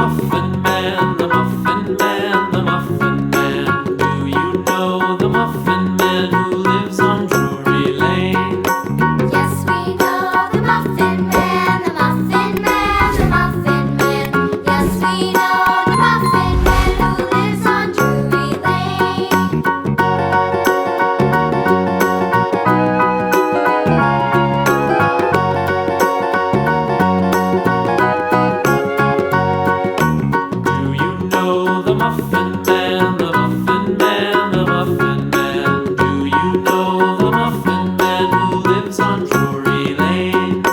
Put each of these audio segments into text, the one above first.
Muffin Man, the Muffin Man, the Muffin Man. Do you know the Muffin Man who lives on Drury Lane? Yes, we know the Muffin Man, the Muffin Man, the Muffin Man. Yes, we know the Muffin Man who lives on Drury Lane. Do you know the Muffin Man, the Muffin Man, the Muffin Man? Do you know the Muffin Man who lives on Drury Lane?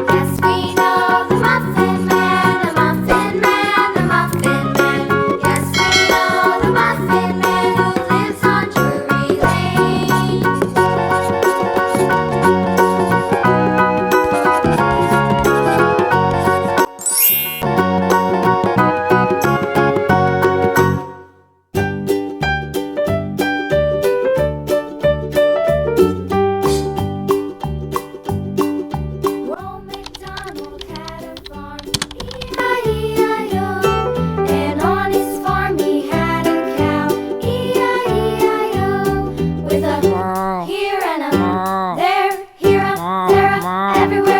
Yes, we know the Muffin Man, the Muffin Man, the Muffin Man. Yes, we know the Muffin Man who lives on Drury Lane. Old MacDonald had a farm, E-I-E-I-O. And on his farm he had a cow, E-I-E-I-O. With a here and a there, here a there, a everywhere.